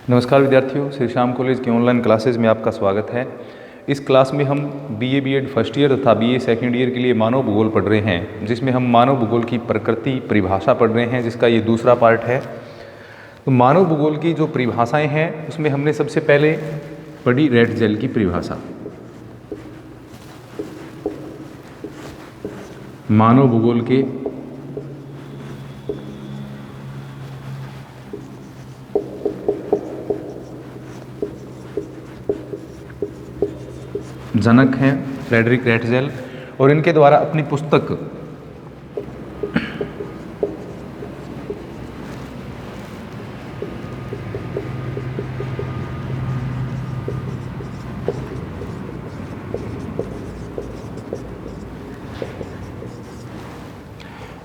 नमस्कार विद्यार्थियों, श्री श्याम कॉलेज के ऑनलाइन क्लासेस में आपका स्वागत है। इस क्लास में हम बीए बीएड फर्स्ट ईयर तथा बीए सेकंड ईयर के लिए मानव भूगोल पढ़ रहे हैं, जिसमें हम मानव भूगोल की प्रकृति परिभाषा पढ़ रहे हैं, जिसका ये दूसरा पार्ट है। तो मानव भूगोल की जो परिभाषाएं हैं उसमें हमने सबसे पहले पढ़ी रेड जेल की परिभाषा। मानव भूगोल के जनक हैं फ्रेडरिक रेटजेल, और इनके द्वारा अपनी पुस्तक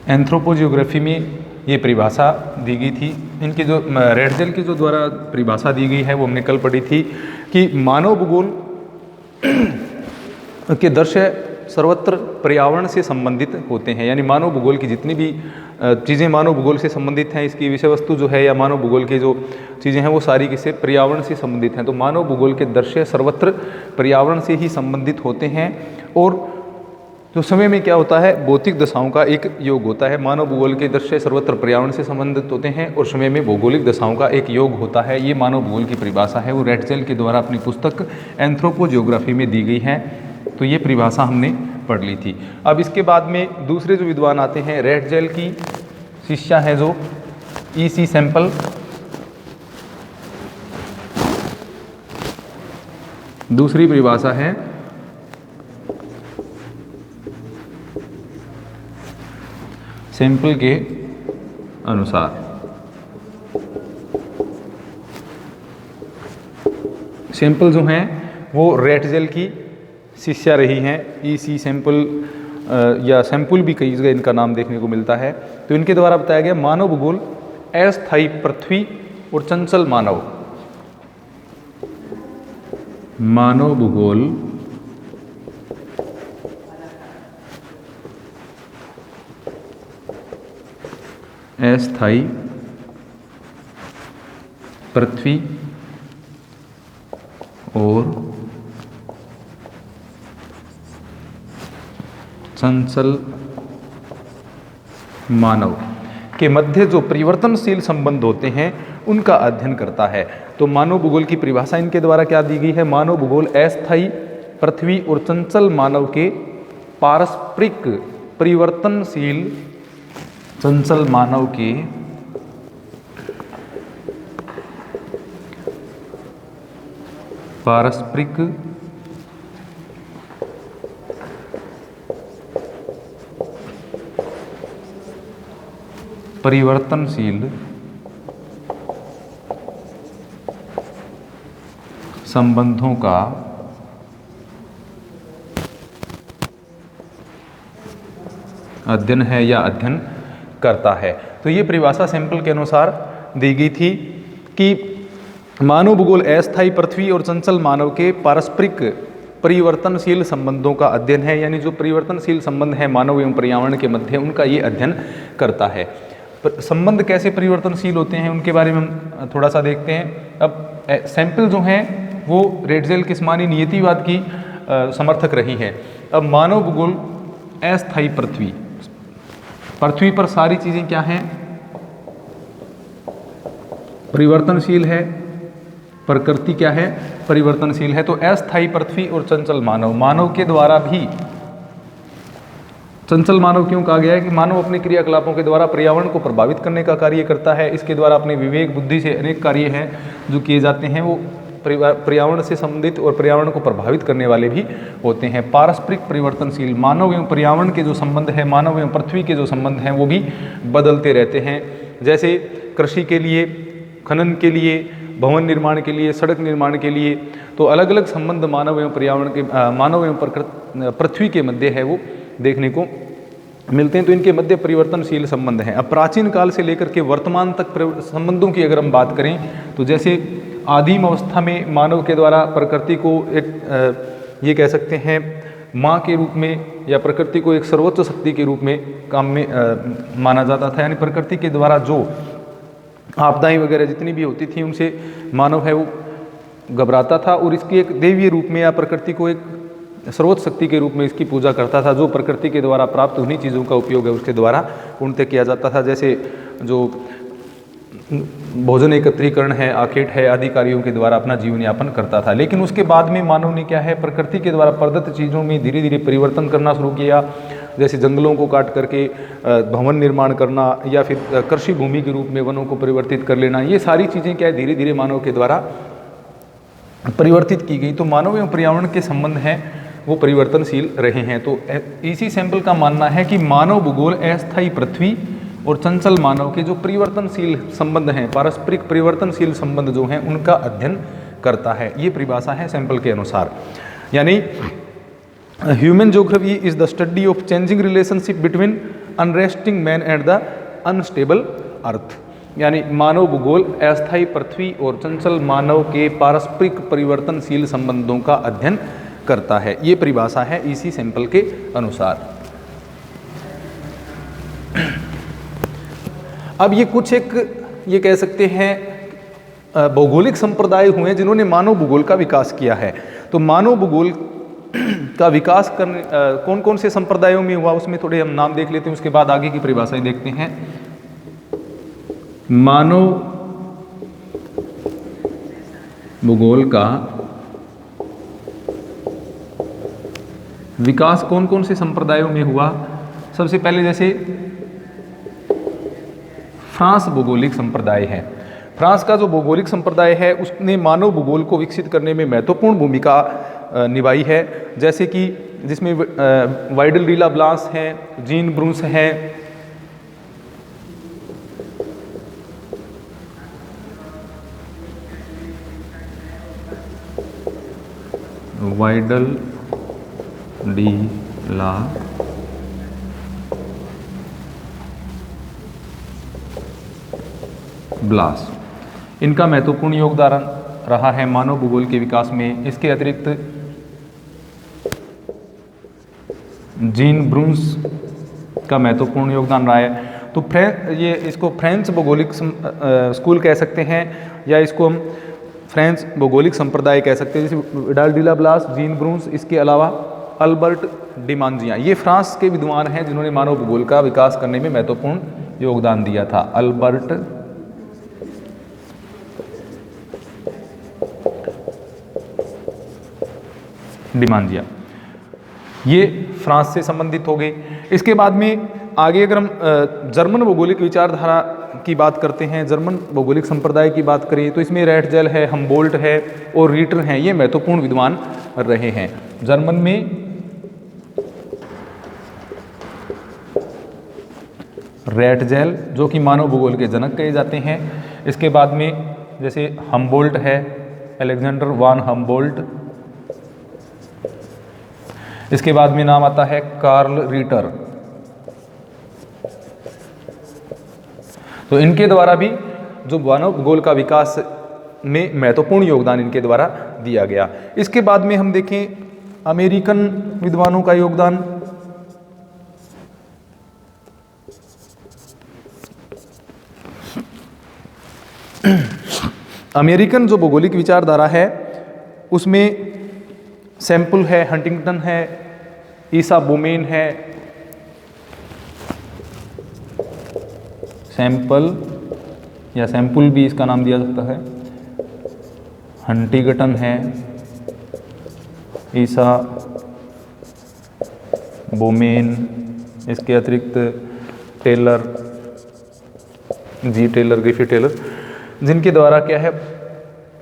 एंथ्रोपोजियोग्राफी में ये परिभाषा दी गई थी। इनकी जो रेटजेल की जो द्वारा परिभाषा दी गई है वो हमने कल पढ़ी थी कि मानव भूगोल के दृश्य सर्वत्र पर्यावरण से संबंधित होते हैं, यानी मानव भूगोल की जितनी भी चीज़ें मानव भूगोल से संबंधित हैं, इसकी विषय वस्तु जो है या मानव भूगोल की जो चीज़ें हैं वो सारी किसी पर्यावरण से संबंधित हैं। तो मानव भूगोल के दृश्य सर्वत्र पर्यावरण से ही संबंधित होते हैं, और जो समय में क्या होता है, भौतिक दशाओं का एक योग होता है। मानव भूगोल के दृश्य सर्वत्र पर्यावरण से संबंधित होते हैं और समय में भौगोलिक दशाओं का एक योग होता है। ये मानव भूगोल की परिभाषा है, वो रेटजेल के द्वारा अपनी पुस्तक एंथ्रोपोजियोग्राफी में दी गई है। तो ये परिभाषा हमने पढ़ ली थी। अब इसके बाद में दूसरे जो विद्वान आते हैं, रेटजेल की शिष्या है जो ईसी सैंपल, दूसरी परिभाषा है सैंपल के अनुसार। सैंपल जो हैं वो रेटजेल की शिष्या रही हैं। ईसी सैंपल या सैंपल भी कई जगह इनका नाम देखने को मिलता है। तो इनके द्वारा बताया गया मानव भूगोल अस्थायी पृथ्वी और चंचल मानव। मानव भूगोल अस्थायी पृथ्वी और चंचल मानव के मध्य जो परिवर्तनशील संबंध होते हैं उनका अध्ययन करता है। तो मानव भूगोल की परिभाषा इनके द्वारा क्या दी गई है, मानव भूगोल अस्थायी पृथ्वी और चंचल मानव के पारस्परिक परिवर्तनशील चंचल मानव के पारस्परिक परिवर्तनशील संबंधों का अध्ययन है या अध्ययन करता है। तो ये परिभाषा सैंपल के अनुसार दी गई थी कि मानव भूगोल अस्थायी पृथ्वी और चंचल मानव के पारस्परिक परिवर्तनशील संबंधों का अध्ययन है, यानी जो परिवर्तनशील संबंध है मानव एवं पर्यावरण के मध्य, उनका ये अध्ययन करता है। संबंध कैसे परिवर्तनशील होते हैं उनके बारे में हम थोड़ा सा देखते हैं। अब सैंपल जो हैं वो रेटजेल के समानी नियतिवाद की समर्थक रही है। अब मानव भूगोल अस्थायी पृथ्वी, पृथ्वी पर सारी चीजें क्या हैं, परिवर्तनशील है, प्रकृति क्या है, परिवर्तनशील है। तो अस्थायी पृथ्वी और चंचल मानव, मानव के द्वारा भी चंचल मानव क्यों कहा गया है कि मानव अपने क्रियाकलापों के द्वारा पर्यावरण को प्रभावित करने का कार्य करता है। इसके द्वारा अपने विवेक बुद्धि से अनेक कार्य हैं जो किए जाते हैं, वो पर्यावरण से संबंधित और पर्यावरण को प्रभावित करने वाले भी होते हैं। पारस्परिक परिवर्तनशील, मानव एवं पर्यावरण के जो संबंध है, मानव एवं पृथ्वी के जो संबंध हैं वो भी बदलते रहते हैं। जैसे कृषि के लिए, खनन के लिए, भवन निर्माण के लिए, सड़क निर्माण के लिए, तो अलग अलग संबंध मानव एवं पर्यावरण के, मानव एवं पृथ्वी के मध्य है वो देखने को मिलते हैं। तो इनके मध्य परिवर्तनशील संबंध हैं। अब प्राचीन काल से लेकर के वर्तमान तक संबंधों की अगर हम बात करें तो जैसे आदिम अवस्था में मानव के द्वारा प्रकृति को एक ये कह सकते हैं माँ के रूप में या प्रकृति को एक सर्वोच्च शक्ति के रूप में काम में माना जाता था, यानी प्रकृति के द्वारा जो आपदाएं वगैरह जितनी भी होती थी उनसे मानव है वो घबराता था और इसकी एक दैवीय रूप में या प्रकृति को एक सर्वोच्च शक्ति के रूप में इसकी पूजा करता था, जो प्रकृति के द्वारा प्राप्त उन्हीं चीज़ों का उपयोग है उसके द्वारा पूर्णतः किया जाता था। जैसे जो भोजन एकत्रीकरण है, आखेट है आदि कार्यों के द्वारा अपना जीवन यापन करता था। लेकिन उसके बाद में मानव ने क्या है, प्रकृति के द्वारा प्रदत्त चीज़ों में धीरे धीरे परिवर्तन करना शुरू किया। जैसे जंगलों को काट करके भवन निर्माण करना या फिर कृषि भूमि के रूप में वनों को परिवर्तित कर लेना, ये सारी चीज़ें क्या है धीरे धीरे मानव के द्वारा परिवर्तित की गई। तो मानव एवं पर्यावरण के संबंध हैं वो परिवर्तनशील रहे हैं। तो इसी सैंपल का मानना है कि मानव भूगोल अस्थायी पृथ्वी और चंचल मानव के जो परिवर्तनशील संबंध हैं, पारस्परिक परिवर्तनशील संबंध जो हैं उनका अध्ययन करता है। ये परिभाषा है सैंपल के अनुसार। यानी human geography is the study of changing relationship between unresting man and the unstable earth. यानी मानव भूगोल अस्थायी पृथ्वी और चंचल मानव के पारस्परिक परिवर्तनशील संबंधों का अध्ययन करता है। ये परिभाषा है इसी सैंपल के अनुसार। अब ये कुछ एक ये कह सकते हैं भौगोलिक संप्रदाय हुए जिन्होंने मानव भूगोल का विकास किया है। तो मानव भूगोल का विकास करने कौन कौन से संप्रदायों में हुआ उसमें थोड़े हम नाम देख लेते हैं, उसके बाद आगे की परिभाषाएं देखते हैं। मानव भूगोल का विकास कौन कौन से संप्रदायों में हुआ। सबसे पहले जैसे फ्रांस भौगोलिक संप्रदाय है। फ्रांस का जो भौगोलिक संप्रदाय है उसने मानव भूगोल को विकसित करने में महत्वपूर्ण भूमिका निभाई है। जैसे कि जिसमें वाइडल डी ला ब्लांस है, जीन ब्रूस है, वाइडल डी ला ब्लास, इनका महत्वपूर्ण योगदान रहा है मानव भूगोल के विकास में। इसके अतिरिक्त जीन ब्रूस का महत्वपूर्ण योगदान रहा है। तो ये इसको फ्रेंच भौगोलिक स्कूल कह सकते हैं या इसको हम फ्रेंच भौगोलिक संप्रदाय कह सकते हैं। जैसे विडाल डी ला ब्लास, जीन ब्रूस, इसके अलावा अल्बर्ट डिमांजिया, ये फ्रांस के विद्वान हैं जिन्होंने मानव भूगोल का विकास करने में महत्वपूर्ण योगदान दिया था। अल्बर्ट डिमांजिया, ये फ्रांस से संबंधित हो गए। इसके बाद में आगे अगर हम जर्मन भौगोलिक विचारधारा की बात करते हैं, जर्मन भौगोलिक संप्रदाय की बात करें तो इसमें रैटजेल है, हमबोल्ट है और रीटर हैं, ये महत्वपूर्ण विद्वान रहे हैं। जर्मन में रैटजेल जो कि मानव भूगोल के जनक कहे जाते हैं। इसके बाद में जैसे हमबोल्ट है, अलेक्जेंडर वान हमबोल्ट। इसके बाद में नाम आता है कार्ल रीटर। तो इनके द्वारा भी जो मानव भूगोल का विकास में महत्वपूर्ण योगदान इनके द्वारा दिया गया। इसके बाद में हम देखें अमेरिकन विद्वानों का योगदान। अमेरिकन जो भौगोलिक विचारधारा है उसमें सैंपल है, हंटिंगटन है, ईसा बोमेन है, सैंपल या सैंपल भी इसका नाम दिया जाता है, हंटिंगटन है, ईसा बोमेन, इसके अतिरिक्त टेलर, जी टेलर, ग्रिफिथ टेलर, जिनके द्वारा क्या है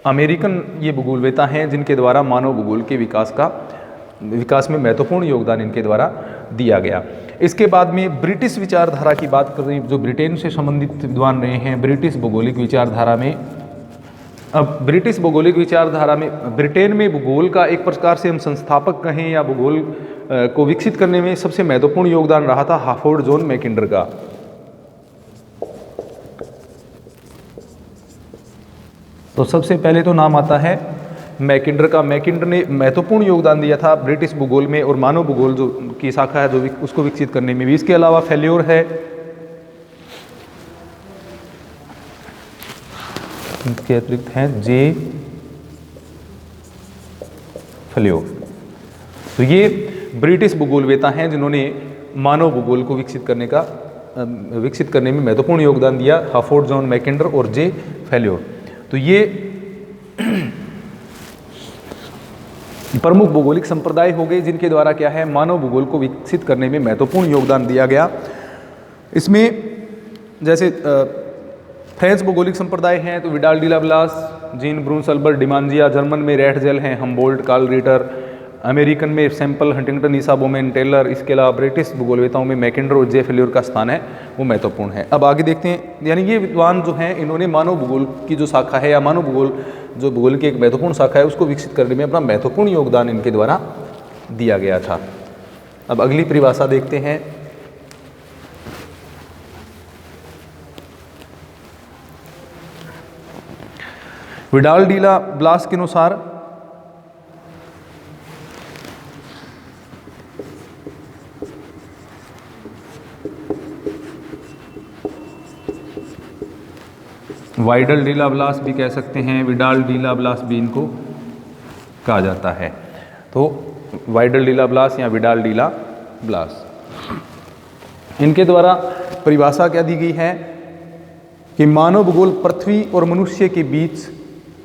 अमेरिकन ये भूगोलवेता हैं जिनके द्वारा मानव भूगोल के विकास में महत्वपूर्ण योगदान इनके द्वारा दिया गया। इसके बाद में ब्रिटिश विचारधारा की बात करें, जो ब्रिटेन से संबंधित विद्वान रहे हैं ब्रिटिश भौगोलिक विचारधारा में। अब ब्रिटिश भौगोलिक विचारधारा में ब्रिटेन में भूगोल का एक प्रकार से हम संस्थापक कहें या भूगोल को विकसित करने में सबसे महत्वपूर्ण योगदान रहा था हाफोर्ड जॉन मैकिंडर का। तो सबसे पहले तो नाम आता है मैकिंडर का। मैकिंडर ने महत्वपूर्ण योगदान दिया था ब्रिटिश भूगोल में और मानव भूगोल जो की शाखा है जो उसको विकसित करने में भी। इसके अलावा फेल्योर है, इसके अतिरिक्त हैं जे फ्लेयोर। तो ये ब्रिटिश भूगोलवेता हैं जिन्होंने मानव भूगोल को विकसित करने में महत्वपूर्ण योगदान दिया, हाफोर्ड, जॉन मैकेंडर और जे फ्लेयोर। तो ये प्रमुख भौगोलिक संप्रदाय हो गए जिनके द्वारा क्या है, मानव भूगोल को विकसित करने में महत्वपूर्ण योगदान दिया गया। इसमें जैसे फ्रेंच भौगोलिक संप्रदाय हैं तो Vidal de la Blache, Jean Brunhes, Albert Demangeon, German में रैटजेल हैं, हमबोल्ट, कार्ल रिटर, अमेरिकन में Semple, Huntington, Isaiah Bowman, Taylor. इसके अलावा ब्रिटिश भूगोलवेताओं में मैकेंडर और जे फ्लेयोर का स्थान है वो महत्वपूर्ण है। अब आगे देखते हैं, यानी ये विद्वान जो हैं इन्होंने मानव भूगोल की जो शाखा है या मानव भूगोल जो भूगोल की एक महत्वपूर्ण शाखा है उसको विकसित करने में अपना महत्वपूर्ण योगदान इनके द्वारा दिया गया था। अब अगली परिभाषा देखते हैं। विडाल डी लाप्लास के अनुसार वाइडल डी लाप्लास भी कह सकते हैं, विडाल डी लाप्लास भी इनको कहा जाता है। तो वाइडल डी लाप्लास या विडाल डी लाप्लास, इनके द्वारा परिभाषा क्या दी गई है कि मानव भूगोल पृथ्वी और मनुष्य के बीच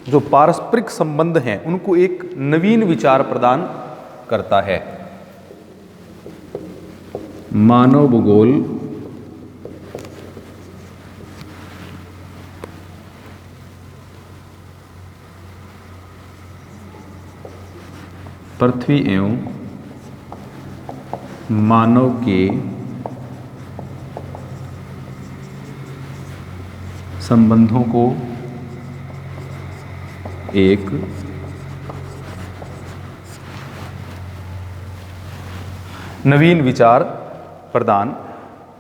जो पारस्परिक संबंध हैं उनको एक नवीन विचार प्रदान करता है। मानव भूगोल पृथ्वी एवं मानव के संबंधों को एक नवीन विचार प्रदान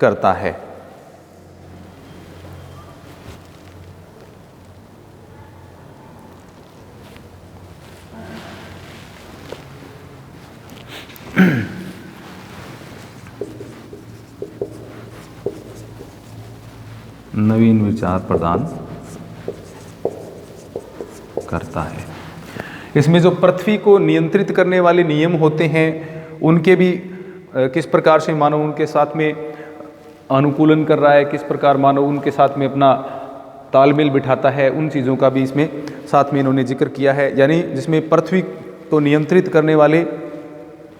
करता है। नवीन विचार प्रदान करता है। इसमें जो पृथ्वी को नियंत्रित करने वाले नियम होते हैं उनके भी किस प्रकार से मानव उनके साथ में अनुकूलन कर रहा है, किस प्रकार मानव उनके साथ में अपना तालमेल बिठाता है, उन चीज़ों का भी इसमें साथ में इन्होंने जिक्र किया है। यानी जिसमें पृथ्वी को नियंत्रित करने वाले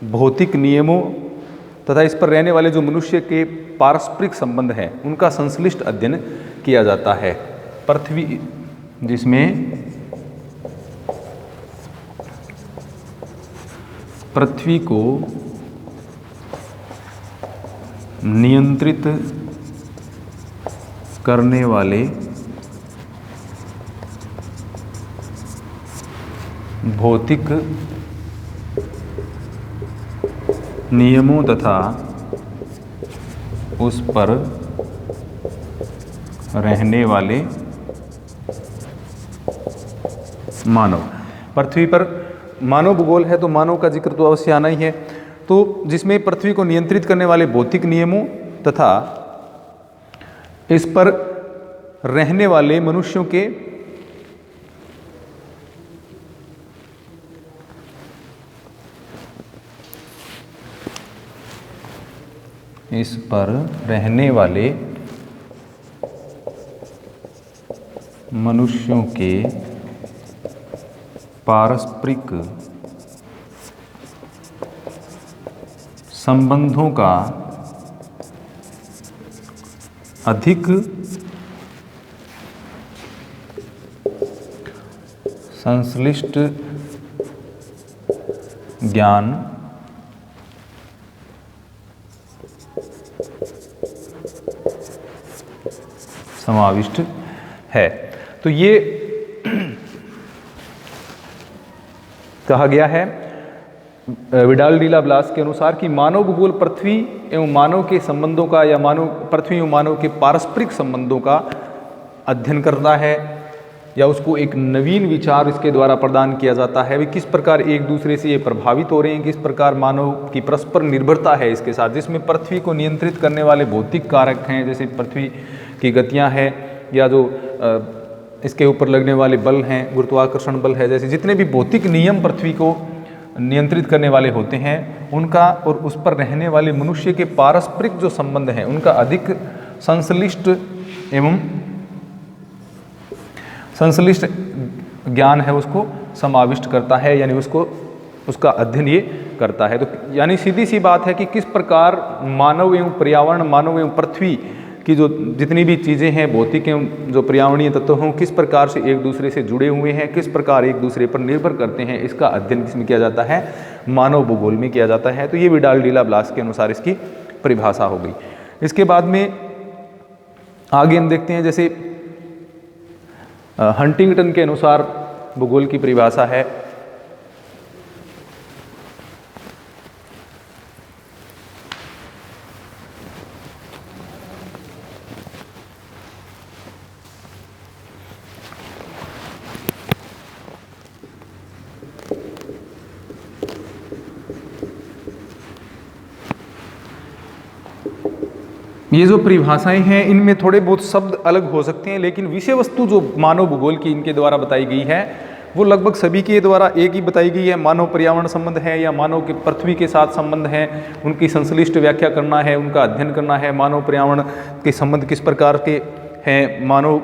भौतिक नियमों तथा इस पर रहने वाले जो मनुष्य के पारस्परिक संबंध हैं उनका संश्लिष्ट अध्ययन किया जाता है। पृथ्वी जिसमें पृथ्वी को नियंत्रित करने वाले भौतिक नियमों तथा उस पर रहने वाले मानव। पृथ्वी पर मानव भूगोल है तो मानव का जिक्र तो अवश्य आना ही है। तो जिसमें पृथ्वी को नियंत्रित करने वाले भौतिक नियमों तथा इस पर रहने वाले मनुष्यों के मनुष्यों के पारस्परिक संबंधों का अधिक संश्लिष्ट ज्ञान समाविष्ट है। तो ये कहा गया है विडाल डी लाप्लास के अनुसार कि मानव भूगोल पृथ्वी एवं मानव के संबंधों का या पृथ्वी एवं मानव के पारस्परिक संबंधों का अध्ययन करता है या उसको एक नवीन विचार इसके द्वारा प्रदान किया जाता है। वे किस प्रकार एक दूसरे से ये प्रभावित हो रहे हैं, किस प्रकार मानव की परस्पर निर्भरता है इसके साथ, जिसमें पृथ्वी को नियंत्रित करने वाले भौतिक कारक हैं जैसे पृथ्वी की गतियां हैं या जो इसके ऊपर लगने वाले बल हैं, गुरुत्वाकर्षण बल है, जैसे जितने भी भौतिक नियम पृथ्वी को नियंत्रित करने वाले होते हैं उनका और उस पर रहने वाले मनुष्य के पारस्परिक जो संबंध हैं उनका अधिक संश्लिष्ट ज्ञान है उसको समाविष्ट करता है, यानी उसका अध्ययन ये करता है। तो यानी सीधी सी बात है कि किस प्रकार मानव एवं पर्यावरण, मानव एवं पृथ्वी की जो जितनी भी चीज़ें हैं, भौतिक एवं जो पर्यावरणीय तत्व हों, किस प्रकार से एक दूसरे से जुड़े हुए हैं, किस प्रकार एक दूसरे पर निर्भर करते हैं, इसका अध्ययन किसमें किया जाता है? मानव भूगोल में किया जाता है। तो ये विडाल डीला ब्लास के अनुसार इसकी परिभाषा हो गई। इसके बाद में आगे हम देखते हैं, जैसे हंटिंगटन के अनुसार भूगोल की परिभाषा है। ये जो परिभाषाएं हैं इनमें थोड़े बहुत शब्द अलग हो सकते हैं, लेकिन विषय वस्तु जो मानव भूगोल की इनके द्वारा बताई गई है वो लगभग सभी के द्वारा एक ही बताई गई है। मानव पर्यावरण संबंध है या मानव के पृथ्वी के साथ संबंध है, उनकी संश्लिष्ट व्याख्या करना है, उनका अध्ययन करना है। मानव पर्यावरण के संबंध किस प्रकार के हैं, मानव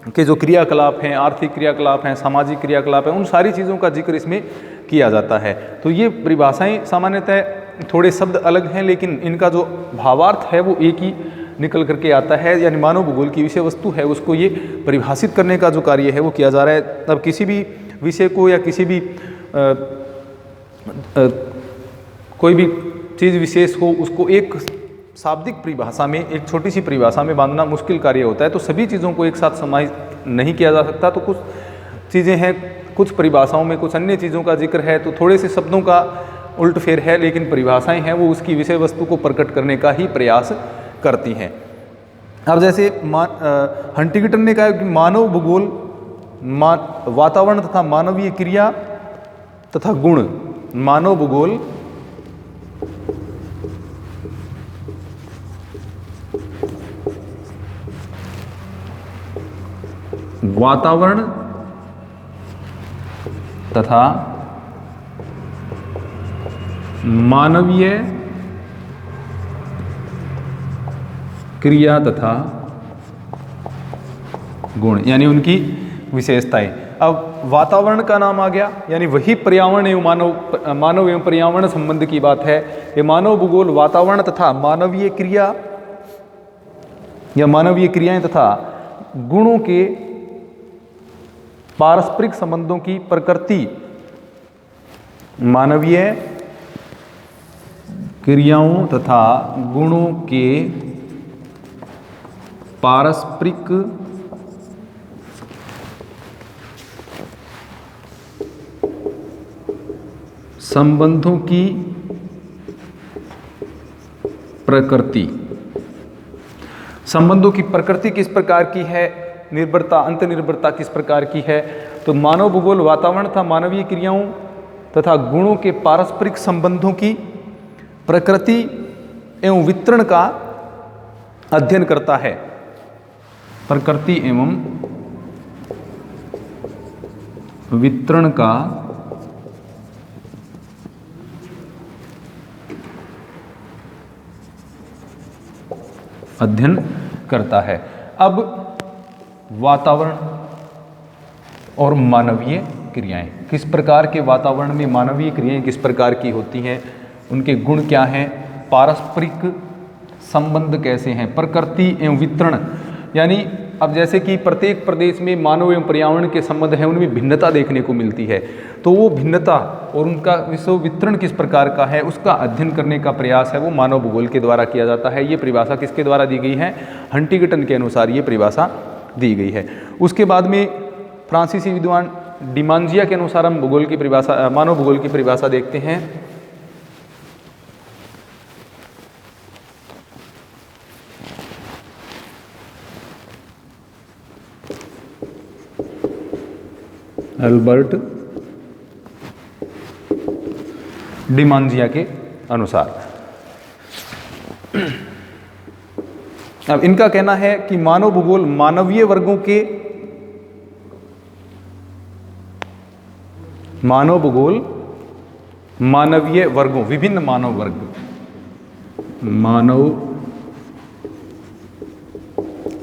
के जो क्रियाकलाप हैं, आर्थिक क्रियाकलाप हैं, सामाजिक क्रियाकलाप हैं, उन सारी चीज़ों का जिक्र इसमें किया जाता है। तो ये परिभाषाएं सामान्यतः थोड़े शब्द अलग हैं, लेकिन इनका जो भावार्थ है वो एक ही निकल करके आता है। यानी मानव भूगोल की विषय वस्तु है उसको ये परिभाषित करने का जो कार्य है वो किया जा रहा है। अब किसी भी विषय को या किसी भी कोई भी चीज़ विशेष हो उसको एक शाब्दिक परिभाषा में, एक छोटी सी परिभाषा में बांधना मुश्किल कार्य होता है। तो सभी चीज़ों को एक साथ समाहित नहीं किया जा सकता। तो कुछ चीज़ें हैं, कुछ परिभाषाओं में कुछ अन्य चीज़ों का जिक्र है, तो थोड़े से शब्दों का उल्ट फेर है, लेकिन परिभाषाएं हैं वो उसकी विषय वस्तु को प्रकट करने का ही प्रयास करती हैं। अब जैसे हंटिंगटन ने कहा कि मानव भूगोल वातावरण तथा मानवीय क्रिया तथा गुण, मानव भूगोल वातावरण तथा मानवीय क्रिया तथा गुण, यानी उनकी विशेषताएं। अब वातावरण का नाम आ गया, यानी वही पर्यावरण एवं मानव एवं पर्यावरण संबंध की बात है। ये मानव भूगोल वातावरण तथा मानवीय क्रिया या मानवीय क्रियाएं तथा गुणों के पारस्परिक संबंधों की प्रकृति, मानवीय क्रियाओं तथा गुणों के पारस्परिक संबंधों की प्रकृति। संबंधों की प्रकृति किस प्रकार की है, निर्भरता अंत निर्भरता किस प्रकार की है। तो मानव भूगोल वातावरण तथा मानवीय क्रियाओं तथा गुणों के पारस्परिक संबंधों की प्रकृति एवं वितरण का अध्ययन करता है। प्रकृति एवं वितरण का अध्ययन करता है। अब वातावरण और मानवीय क्रियाएं, किस प्रकार के वातावरण में मानवीय क्रियाएं किस प्रकार की होती हैं, उनके गुण क्या हैं, पारस्परिक संबंध कैसे हैं, प्रकृति एवं वितरण। यानी अब जैसे कि प्रत्येक प्रदेश में मानव एवं पर्यावरण के संबंध हैं, उनमें भिन्नता देखने को मिलती है। तो वो भिन्नता और उनका विश्व वितरण किस प्रकार का है उसका अध्ययन करने का प्रयास है वो मानव भूगोल के द्वारा किया जाता है। ये परिभाषा किसके द्वारा दी गई है? हंटिंगटन के अनुसार ये परिभाषा दी गई है। उसके बाद में फ्रांसीसी विद्वान डिमांजिया के अनुसार हम भूगोल की परिभाषा, मानव भूगोल की परिभाषा देखते हैं। अल्बर्ट डिमांजिया के अनुसार अब इनका कहना है कि मानव भूगोल मानवीय वर्गों के मानव भूगोल मानवीय वर्गों, विभिन्न मानव वर्ग, मानव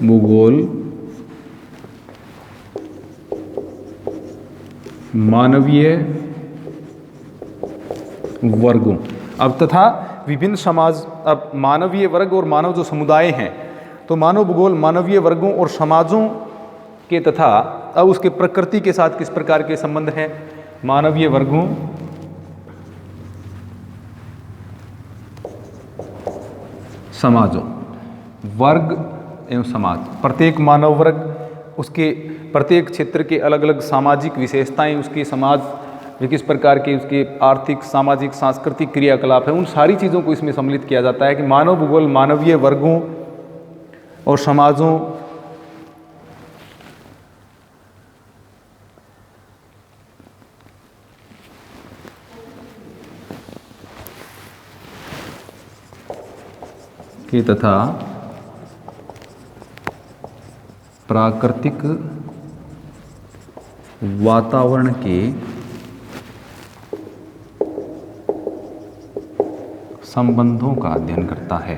भूगोल मानवीय वर्गों। अब तथा विभिन्न समाज, अब मानवीय वर्ग और मानव जो समुदाय हैं, तो मानव भूगोल मानवीय वर्गों और समाजों के तथा अब उसके प्रकृति के साथ किस प्रकार के संबंध हैं। मानवीय वर्गों समाजों, वर्ग एवं समाज, प्रत्येक मानव वर्ग उसके प्रत्येक क्षेत्र के अलग अलग सामाजिक विशेषताएं, उसके समाज में किस प्रकार के उसके आर्थिक, सामाजिक, सांस्कृतिक क्रियाकलाप है, उन सारी चीज़ों को इसमें सम्मिलित किया जाता है कि मानव भूगोल मानवीय वर्गों और समाजों के तथा प्राकृतिक वातावरण के संबंधों का अध्ययन करता है।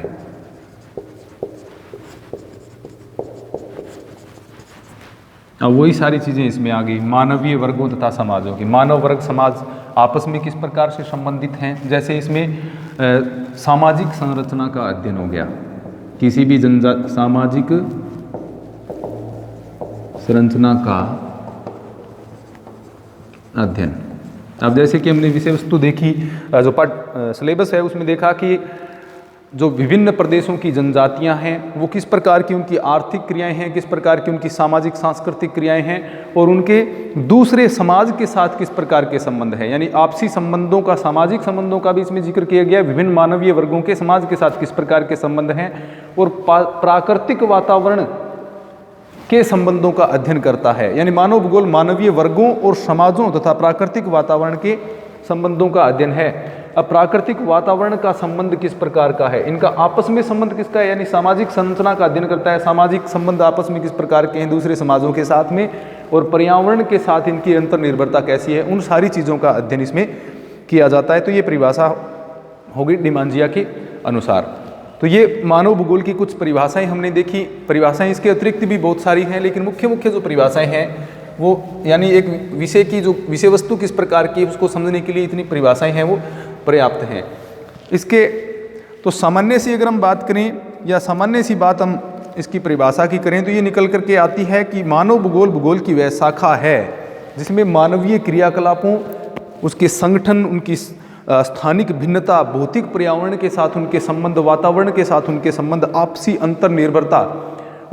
अब वही सारी चीजें इसमें आ गई, मानवीय वर्गों तथा समाजों की। मानव वर्ग समाज आपस में किस प्रकार से संबंधित हैं, जैसे इसमें सामाजिक संरचना का अध्ययन हो गया, किसी भी सामाजिक संरचना का अध्ययन। अब जैसे कि हमने विषय वस्तु देखी, जो सिलेबस है उसमें देखा कि जो विभिन्न प्रदेशों की जनजातियां हैं वो किस प्रकार की उनकी आर्थिक क्रियाएं हैं, किस प्रकार की उनकी सामाजिक सांस्कृतिक क्रियाएं हैं, और उनके दूसरे समाज के साथ किस प्रकार के संबंध हैं, यानी आपसी संबंधों का, सामाजिक संबंधों का भी इसमें जिक्र किया गया। विभिन्न मानवीय वर्गों के समाज के साथ किस प्रकार के संबंध हैं, और प्राकृतिक वातावरण के संबंधों का अध्ययन करता है। यानी मानव भूगोल मानवीय वर्गों और समाजों तथा प्राकृतिक वातावरण के संबंधों का अध्ययन है। अब प्राकृतिक वातावरण का संबंध किस प्रकार का है, इनका आपस में संबंध किसका है, यानी सामाजिक संरचना का अध्ययन करता है। सामाजिक संबंध आपस में किस प्रकार के हैं दूसरे समाजों के साथ में, और पर्यावरण के साथ इनकी अंतर्निर्भरता कैसी है, उन सारी चीज़ों का अध्ययन इसमें किया जाता है। तो ये परिभाषा होगी डिमांजिया के अनुसार। तो ये मानव भूगोल की कुछ परिभाषाएं हमने देखी। परिभाषाएं इसके अतिरिक्त भी बहुत सारी हैं, लेकिन मुख्य मुख्य जो परिभाषाएं हैं वो, यानी एक विषय की जो विषय वस्तु किस प्रकार की उसको समझने के लिए इतनी परिभाषाएं हैं वो पर्याप्त हैं। इसके तो सामान्य सी अगर हम बात करें, या सामान्य सी बात हम इसकी परिभाषा की करें, तो ये निकल करके आती है कि मानव भूगोल भूगोल की वह शाखा है जिसमें मानवीय क्रियाकलापों, उसके संगठन, उनकी स्थानिक भिन्नता, भौतिक पर्यावरण के साथ उनके संबंध, वातावरण के साथ उनके संबंध, आपसी अंतर्निर्भरता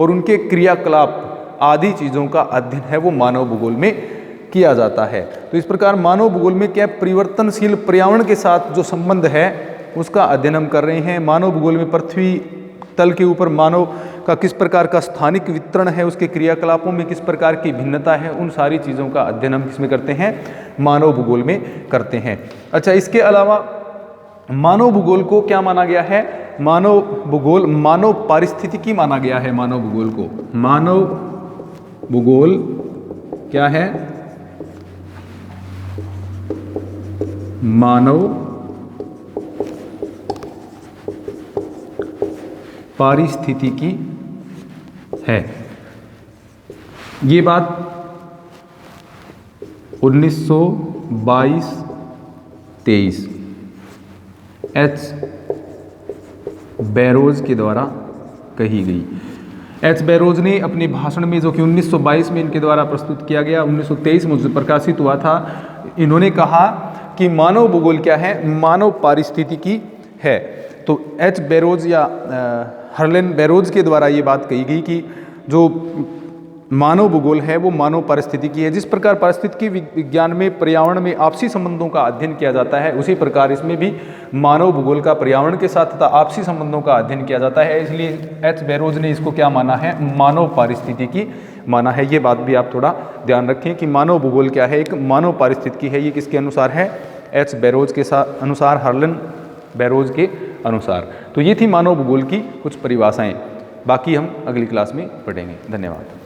और उनके क्रियाकलाप आदि चीज़ों का अध्ययन है वो मानव भूगोल में किया जाता है। तो इस प्रकार मानव भूगोल में क्या परिवर्तनशील पर्यावरण के साथ जो संबंध है उसका अध्ययन हम कर रहे हैं। मानव भूगोल में पृथ्वी तल के ऊपर मानव का किस प्रकार का स्थानिक वितरण है, उसके क्रियाकलापों में किस प्रकार की भिन्नता है, उन सारी चीज़ों का अध्ययन हम किसमें करते हैं, मानव भूगोल में करते हैं। अच्छा, इसके अलावा मानव भूगोल को क्या माना गया है, मानव भूगोल मानव पारिस्थितिकी माना गया है। मानव भूगोल को, मानव भूगोल क्या है, मानव पारिस्थितिकी है। ये बात 1922-23 एच बैरोज के द्वारा कही गई। एच बैरोज ने अपने भाषण में, जो कि 1922 में इनके द्वारा प्रस्तुत किया गया, 1923 में प्रकाशित हुआ था, इन्होंने कहा कि मानव भूगोल क्या है, मानव पारिस्थितिकी है। तो एच बैरोज या हर्लेन बैरोज के द्वारा ये बात कही गई कि जो मानव भूगोल है वो मानव पारिस्थितिकी है। जिस प्रकार पारिस्थितिकी विज्ञान में पर्यावरण में आपसी संबंधों का अध्ययन किया जाता है, उसी प्रकार इसमें भी मानव भूगोल का पर्यावरण के साथ तथा आपसी संबंधों का अध्ययन किया जाता है। इसलिए एच बैरोज ने इसको क्या माना है, मानव पारिस्थितिकी माना है। ये बात भी आप थोड़ा ध्यान रखें कि मानव भूगोल क्या है, एक मानव पारिस्थितिकी है। ये किसके अनुसार है, एच बैरोज के अनुसार, हर्लेन बैरोज के अनुसार। तो ये थी मानव भूगोल की कुछ परिभाषाएं। बाकी हम अगली क्लास में पढ़ेंगे। धन्यवाद।